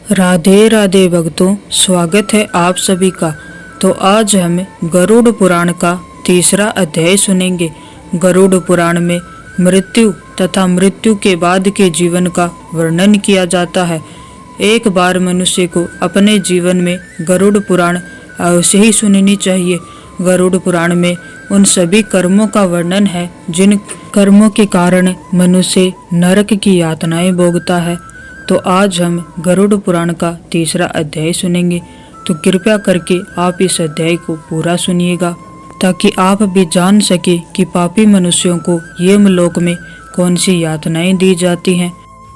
राधे राधे भक्तों, स्वागत है आप सभी का। तो आज हम गरुड़ पुराण का तीसरा अध्याय सुनेंगे। गरुड़ पुराण में मृत्यु तथा मृत्यु के बाद के जीवन का वर्णन किया जाता है। एक बार मनुष्य को अपने जीवन में गरुड़ पुराण अवश्य ही सुननी चाहिए। गरुड़ पुराण में उन सभी कर्मों का वर्णन है जिन कर्मों के कारण मनुष्य नरक की यातनाएं भोगता है। तो आज हम गरुड़ पुराण का तीसरा अध्याय सुनेंगे। तो कृपया करके आप इस अध्याय को पूरा सुनिएगा ताकि आप भी जान सके कि पापी मनुष्यों को यमलोक में कौन सी यातनाएं दी जाती हैं।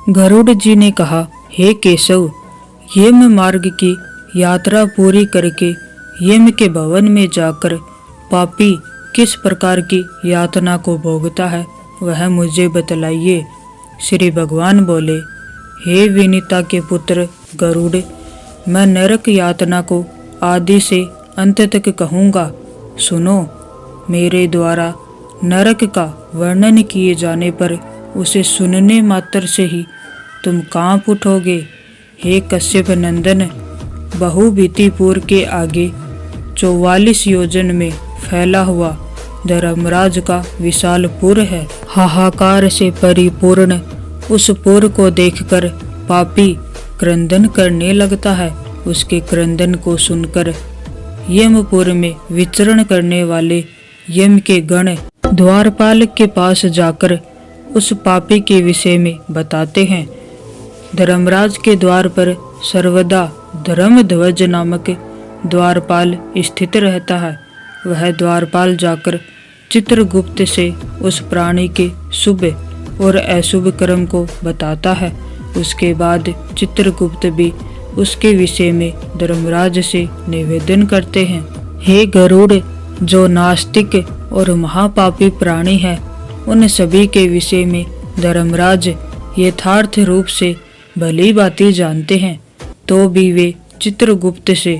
गरुड़ जी ने कहा, हे केशव, यम मार्ग की यात्रा पूरी करके यम के भवन में जाकर पापी किस प्रकार की यातना को भोगता है वह मुझे बतलाइए। श्री भगवान बोले, हे विनीता के पुत्र गरुड़, मैं नरक यातना को आदि से अंत तक कहूँगा। सुनो, मेरे द्वारा नरक का वर्णन किए जाने पर उसे सुनने मात्र से ही तुम कांप उठोगे। हे कश्यप नंदन, बहुभीतिपुर के आगे 44 योजन में फैला हुआ धर्मराज का विशाल पुर है। हाहाकार से परिपूर्ण उस पुर को देखकर पापी क्रंदन करने लगता है। उसके क्रंदन को सुनकर यमपुर में विचरण करने वाले यम के गण द्वारपाल के पास जाकर उस पापी के विषय में बताते हैं। धर्मराज के द्वार पर सर्वदा धर्मध्वज नामक द्वारपाल स्थित रहता है। वह द्वारपाल जाकर चित्रगुप्त से उस प्राणी के शुभ और अशुभ कर्म को बताता है। उसके बाद चित्रगुप्त भी उसके विषय में धर्मराज से निवेदन करते हैं। हे गरुड़, जो नास्तिक और महापापी प्राणी है, उन सभी के विषय में धर्मराज यथार्थ रूप से भली भांति जानते हैं, तो भी वे चित्रगुप्त से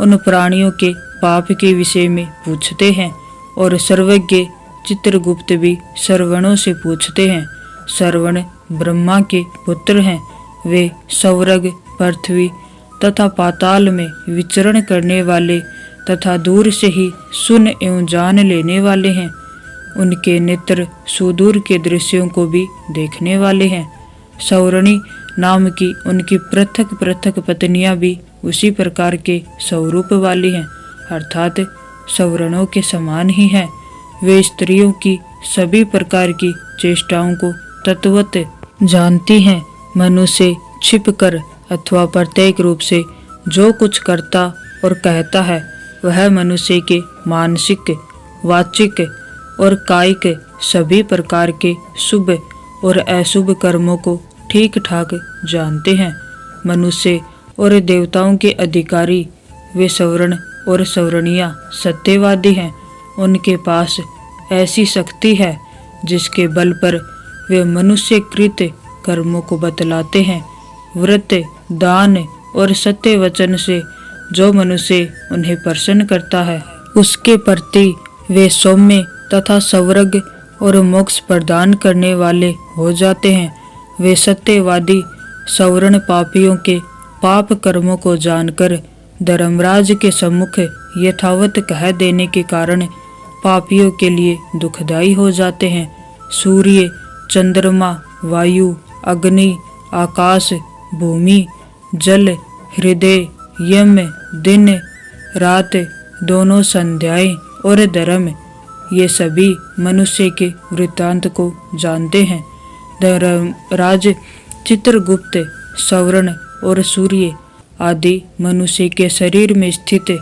उन प्राणियों के पाप के विषय में पूछते हैं और सर्वज्ञ चित्रगुप्त भी श्रवणों से पूछते हैं। श्रवण ब्रह्मा के पुत्र हैं। वे स्वर्ग, पृथ्वी तथा पाताल में विचरण करने वाले तथा दूर से ही सुन एवं जान लेने वाले हैं। उनके नेत्र सुदूर के दृश्यों को भी देखने वाले हैं। सौरणी नाम की उनकी पृथक पृथक पत्नियां भी उसी प्रकार के स्वरूप वाली हैं, अर्थात सौरणों के समान ही हैं। वे स्त्रियों की सभी प्रकार की चेष्टाओं को तत्वत जानती हैं। मनुष्य छिपकर अथवा प्रत्येक रूप से जो कुछ करता और कहता है वह मनुष्य के मानसिक, वाचिक और कायिक सभी प्रकार के शुभ और अशुभ कर्मों को ठीक ठाक जानते हैं। मनुष्य और देवताओं के अधिकारी वे सवर्ण और सवरणियाँ सत्यवादी हैं। उनके पास ऐसी शक्ति है जिसके बल पर वे मनुष्यकृत कर्मों को बतलाते हैं। व्रत, दान और सत्य वचन से जो मनुष्य उन्हें प्रसन्न करता है उसके प्रति वे सौम्य तथा स्वर्ग और मोक्ष प्रदान करने वाले हो जाते हैं। वे सत्यवादी सवर्ण पापियों के पाप कर्मों को जानकर धर्मराज के सम्मुख यथावत कह देने के कारण पापियों के लिए दुखदायी हो जाते हैं। सूर्य, चंद्रमा, वायु, अग्नि, आकाश, भूमि, जल, हृदय, यम, दिन रात, दोनों संध्याएं और धर्म, ये सभी मनुष्य के वृत्तांत को जानते हैं। धर्मराज चित्रगुप्त सवर्ण और सूर्य आदि मनुष्य के शरीर में स्थित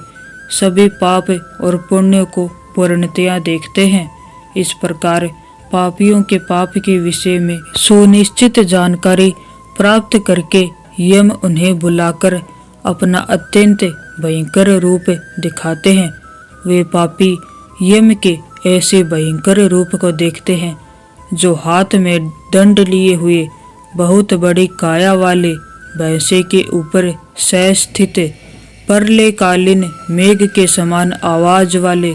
सभी पाप और पुण्य को पूर्णतया देखते हैं। इस प्रकार पापियों के पाप के विषय में सुनिश्चित जानकारी प्राप्त करके यम उन्हें बुलाकर अपना अत्यंत भयंकर रूप दिखाते हैं। वे पापी यम के ऐसे भयंकर रूप को देखते हैं जो हाथ में दंड लिए हुए बहुत बड़ी काया वाले भैंसे के ऊपर सह स्थित प्रलयकालीन मेघ के समान आवाज वाले,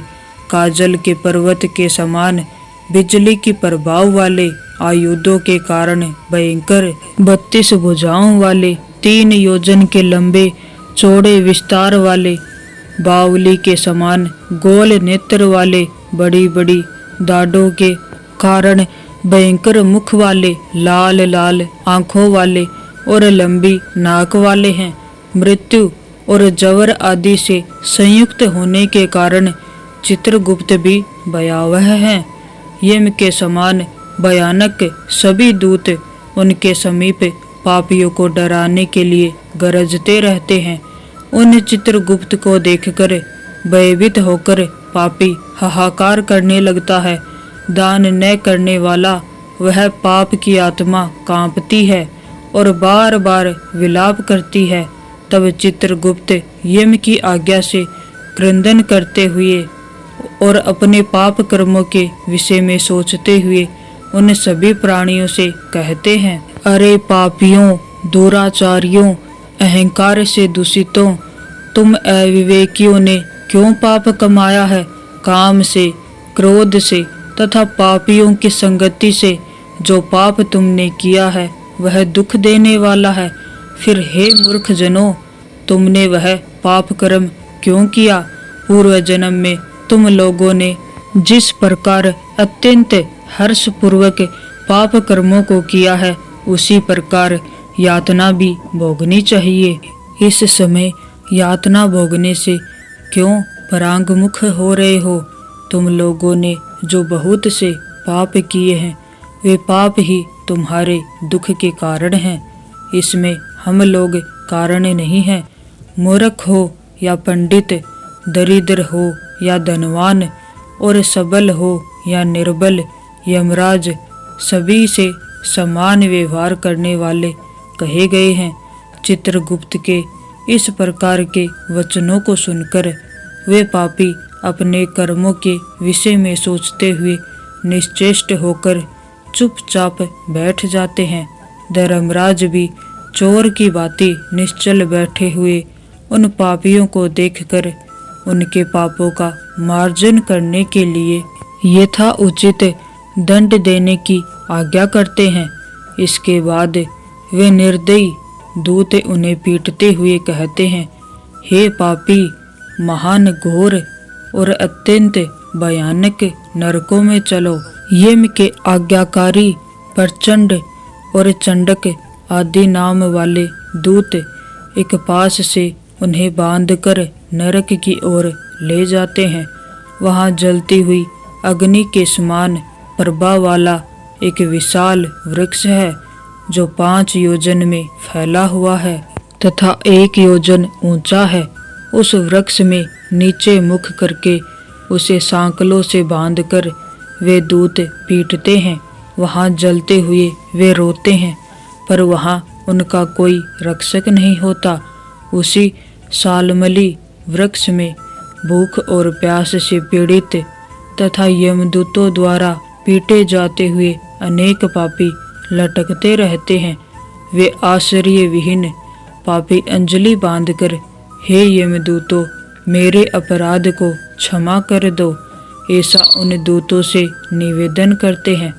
काजल के पर्वत के समान बिजली की प्रभाव वाले, आयुधों के कारण भयंकर 32 भुजाओं वाले 3 योजन के लंबे चौड़े विस्तार वाले, बावली के समान गोल नेत्र वाले, बड़ी बड़ी दाढ़ों के कारण भयंकर मुख वाले, लाल लाल आंखों वाले और लंबी नाक वाले हैं। मृत्यु और जवर आदि से संयुक्त होने के कारण चित्रगुप्त भी भयावह हैं। यम के समान भयानक सभी दूत उनके समीप पापियों को डराने के लिए गरजते रहते हैं। उन चित्रगुप्त को देखकर भयभीत होकर पापी हाहाकार करने लगता है। दान न करने वाला वह पाप की आत्मा कांपती है और बार बार विलाप करती है। तब चित्रगुप्त यम की आज्ञा से क्रंदन करते हुए और अपने पाप कर्मों के विषय में सोचते हुए उन सभी प्राणियों से कहते हैं, अरे पापियों, दुराचारियों, अहंकार से दूषितों, तुम अविवेकियों ने क्यों पाप कमाया है? काम से, क्रोध से तथा पापियों की संगति से जो पाप तुमने किया है वह दुख देने वाला है। फिर हे मूर्ख जनों, तुमने वह पाप कर्म क्यों किया? पूर्व जन्म में तुम लोगों ने जिस प्रकार अत्यंत हर्षपूर्वक पाप कर्मों को किया है उसी प्रकार यातना भी भोगनी चाहिए। इस समय यातना भोगने से क्यों परांगमुख हो रहे हो? तुम लोगों ने जो बहुत से पाप किए हैं वे पाप ही तुम्हारे दुख के कारण हैं। इसमें हम लोग कारण नहीं हैं। मूर्ख हो या पंडित, दरिद्र हो या धनवान, और सबल हो या निर्बल, यमराज सभी से समान व्यवहार करने वाले कहे गए हैं। चित्रगुप्त के इस प्रकार के वचनों को सुनकर वे पापी अपने कर्मों के विषय में सोचते हुए निश्चेष्ट होकर चुपचाप बैठ जाते हैं। धर्मराज भी चोर की भांति निश्चल बैठे हुए उन पापियों को देखकर उनके पापों का मार्जन करने के लिए यथा उचित दंड देने की आज्ञा करते हैं। इसके बाद वे निर्दयी दूत उन्हें पीटते हुए कहते हैं, हे पापी, महान घोर और अत्यंत भयानक नरकों में चलो। यम के आज्ञाकारी प्रचंड और चंडक आदि नाम वाले दूत एक पास से उन्हें बांधकर नरक की ओर ले जाते हैं। वहां जलती हुई अग्नि के समान प्रभा वाला एक विशाल वृक्ष है जो 5 योजन में फैला हुआ है तथा 1 योजन ऊंचा है। उस वृक्ष में नीचे मुख करके उसे सांकलों से बांधकर वे दूत पीटते हैं। वहां जलते हुए वे रोते हैं, पर वहां उनका कोई रक्षक नहीं होता। उसी सालमली वृक्ष में भूख और प्यास से पीड़ित तथा यमदूतों द्वारा पीटे जाते हुए अनेक पापी लटकते रहते हैं। वे आश्रय विहीन पापी अंजलि बांधकर, हे यमदूतों, मेरे अपराध को क्षमा कर दो, ऐसा उन दूतों से निवेदन करते हैं।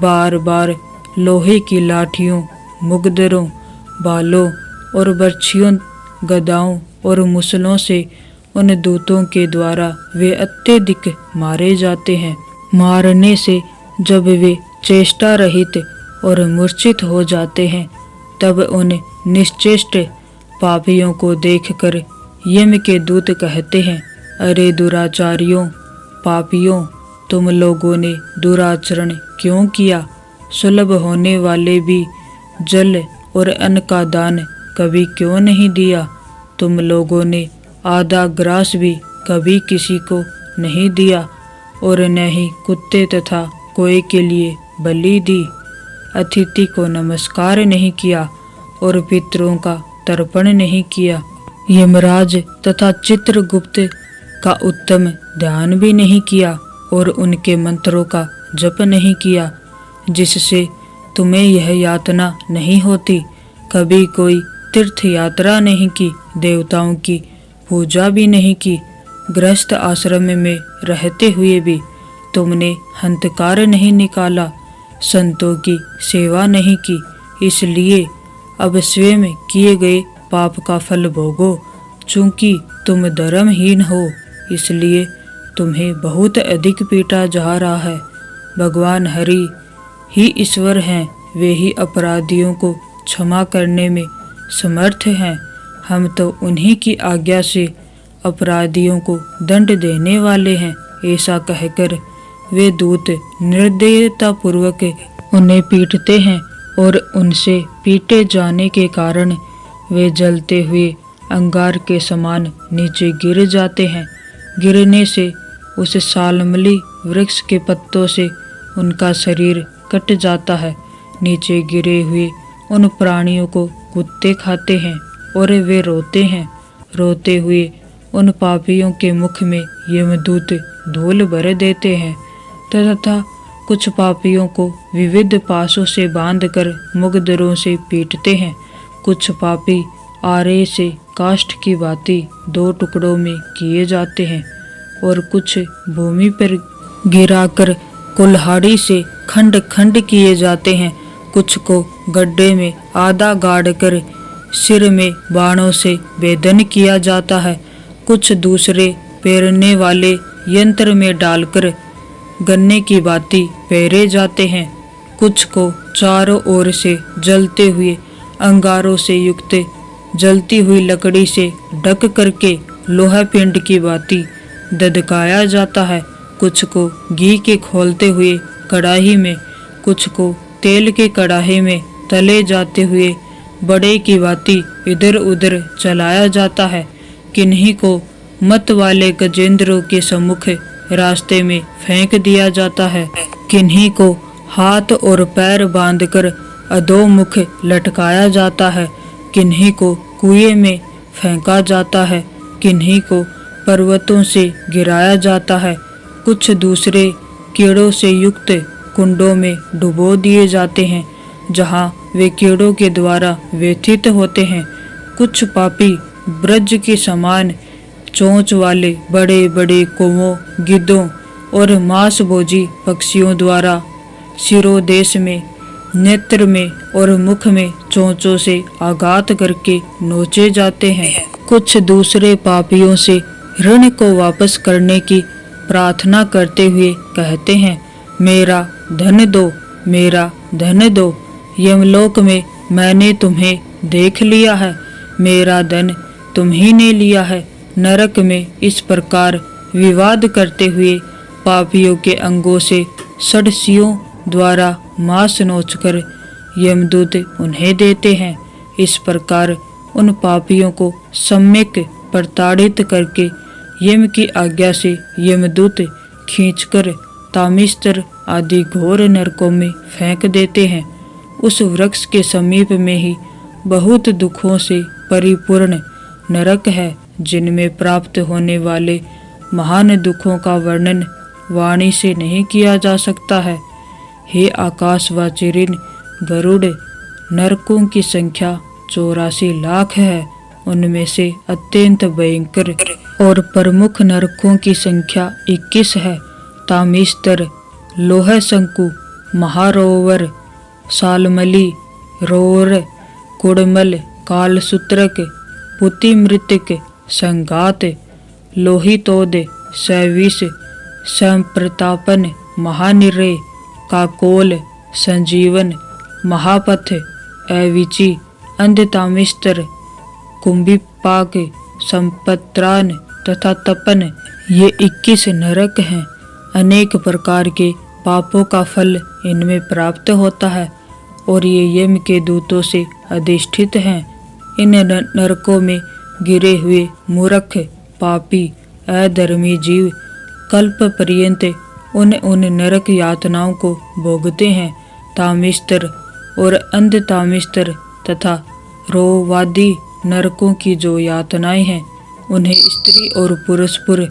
बार बार लोहे की लाठियों, मुगदरों, बालों और बर्छियों, गदाओं और मुसलों से उन दूतों के द्वारा वे अत्यधिक मारे जाते हैं। मारने से जब वे चेष्टा रहित और मूर्छित हो जाते हैं, तब उन निश्चेष्ट पापियों को देखकर यम के दूत कहते हैं, अरे दुराचारियों, पापियों, तुम लोगों ने दुराचरण क्यों किया? सुलभ होने वाले भी जल और अन्न का दान कभी क्यों नहीं दिया? तुम लोगों ने आधा ग्रास भी कभी किसी को नहीं दिया और न ही कुत्ते तथा कोए के लिए बलि दी। अतिथि को नमस्कार नहीं किया और पितरों का तर्पण नहीं किया। यमराज तथा चित्रगुप्त का उत्तम ध्यान भी नहीं किया और उनके मंत्रों का जप नहीं किया, जिससे तुम्हें यह यातना नहीं होती। कभी कोई तीर्थ यात्रा नहीं की, देवताओं की पूजा भी नहीं की, गृहस्थ आश्रम में रहते हुए भी तुमने हंतकार नहीं निकाला, संतों की सेवा नहीं की। इसलिए अब स्वयं किए गए पाप का फल भोगो। चूंकि तुम धर्महीन हो इसलिए तुम्हें बहुत अधिक पीटा जा रहा है। भगवान हरि ही ईश्वर हैं, वे ही अपराधियों को क्षमा करने में समर्थ हैं। हम तो उन्हीं की आज्ञा से अपराधियों को दंड देने वाले हैं। ऐसा कहकर वे दूत निर्दयता पूर्वक उन्हें पीटते हैं और उनसे पीटे जाने के कारण वे जलते हुए अंगार के समान नीचे गिर जाते हैं। गिरने से उस सालमली वृक्ष के पत्तों से उनका शरीर कट जाता है। नीचे गिरे हुए उन प्राणियों को कुत्ते खाते हैं और वे रोते हैं। रोते हुए उन पापियों के मुख में यमदूत धूल भर देते हैं तथा कुछ पापियों को विविध पासों से बांधकर मुगदरों से पीटते हैं। कुछ पापी आरे से काष्ठ की भांति दो टुकड़ों में किए जाते हैं और कुछ भूमि पर गिराकर कुल्हाड़ी से खंड खंड किए जाते हैं। कुछ को गड्ढे में आधा गाड़कर सिर में बाणों से भेदन किया जाता है। कुछ दूसरे पेरने वाले यंत्र में डालकर गन्ने की भांति पेरे जाते हैं। कुछ को चारों ओर से जलते हुए अंगारों से युक्त जलती हुई लकड़ी से ढक करके लोहा पिंड की भांति ददकाया जाता है। कुछ को घी के खोलते हुए कड़ाही में, कुछ को तेल के कड़ाही में तले जाते हुए बड़े की भांति इधर उधर चलाया जाता है। किन्हीं को मत वाले गजेंद्रों के सम्मुख रास्ते में फेंक दिया जाता है। किन्हीं को हाथ और पैर बांधकर अधोमुख लटकाया जाता है। किन्हीं को कुएं में फेंका जाता है। किन्हीं को पर्वतों से गिराया जाता है। कुछ दूसरे कीड़ों से युक्त कुंडों में डुबो दिए जाते हैं, जहां वे कीड़ों के द्वारा व्यथित होते हैं। कुछ पापी ब्रज के समान चोंच वाले बड़े बड़े कौवों, गिद्धों और मांसभोजी पक्षियों द्वारा शिरोदेश में, नेत्र में और मुख में चोंचों से आघात करके नोचे जाते हैं। कुछ दूसरे पापियों से ऋण को वापस करने की प्रार्थना करते हुए कहते हैं, मेरा धन दो, मेरा धन दो। यमलोक में मैंने तुम्हें देख लिया है, मेरा धन तुम्ही ने लिया है। नरक में इस प्रकार विवाद करते हुए पापियों के अंगों से सड़सियों द्वारा मांस नोचकर यमदूत उन्हें देते हैं। इस प्रकार उन पापियों को सम्यक प्रताड़ित करके यम की आज्ञा से यमदूत खींचकर तामिस्तर आदि घोर नरकों में फेंक देते हैं। उस वृक्ष के समीप में ही बहुत दुखों से परिपूर्ण नरक है, जिनमें प्राप्त होने वाले महान दुखों का वर्णन वाणी से नहीं किया जा सकता है। हे आकाशवासी ऋण गरुड़, नरकों की संख्या 84 लाख है। उनमें से अत्यंत भयंकर और प्रमुख नरकों की संख्या 21 है। तामिस्तर, लोह शंकु, महारोवर, सालमली, रोर, कुड़मल, कालसूत्रक, पुतिमृतक, संघात, लोहितोद, सैविष, संप्रतापन, महानिर्य, काकोल, संजीवन, महापथ, एविची, अंधतामिस्तर, कुंभिपाक, संपत्रान तथा तपन, ये 21 नरक हैं। अनेक प्रकार के पापों का फल इनमें प्राप्त होता है और ये यम के दूतों से अधिष्ठित हैं। इन नरकों में गिरे हुए मूर्ख, पापी, अधर्मी जीव कल्प पर्यंत उन नरक यातनाओं को भोगते हैं। तामिस्तर और अंधतामिस्तर तथा रोवादी नरकों की जो यातनाएं हैं, उन्हें स्त्री और पुरुषपुर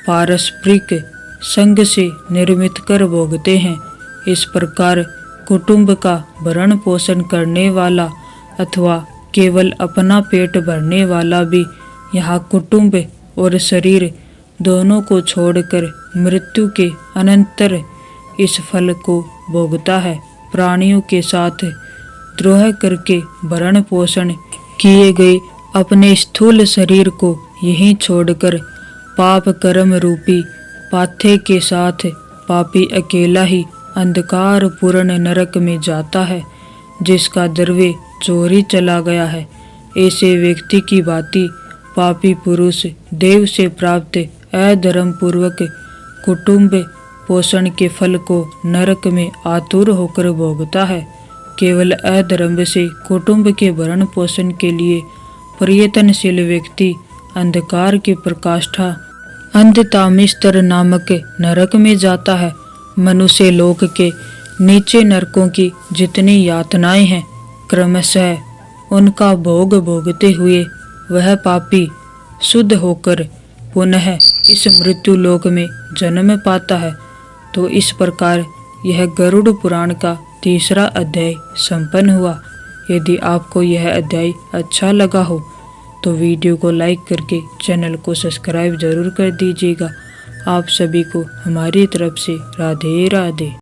पारस्परिक संग से निर्मित कर भोगते हैं। इस प्रकार कुटुंब का भरण पोषण करने वाला अथवा केवल अपना पेट भरने वाला भी यहाँ कुटुंब और शरीर दोनों को छोड़कर मृत्यु के अनंतर इस फल को भोगता है। प्राणियों के साथ द्रोह करके भरण पोषण किए गए अपने स्थूल शरीर को यहीं छोड़कर पाप कर्म रूपी पाथे के साथ पापी अकेला ही अंधकार पूर्ण नरक में जाता है, जिसका दरवे चोरी चला गया है। ऐसे व्यक्ति की भांति पापी पुरुष देव से प्राप्त अधर्म पूर्वक कुटुंब पोषण के फल को नरक में आतुर होकर भोगता है। केवल अधर्म से कुटुंब के भरण पोषण के लिए प्रयत्नशील व्यक्ति अंधकार की प्रकाष्ठा अंधतामिस्तर नामक नरक में जाता है। मनुष्य लोक के नीचे नरकों की जितनी यातनाएं हैं, क्रमशः उनका भोग भोगते हुए वह पापी शुद्ध होकर पुनः इस मृत्यु लोक में जन्म पाता है। तो इस प्रकार यह गरुड़ पुराण का तीसरा अध्याय संपन्न हुआ। यदि आपको यह अध्याय अच्छा लगा हो तो वीडियो को लाइक करके चैनल को सब्सक्राइब जरूर कर दीजिएगा। आप सभी को हमारी तरफ से राधे राधे।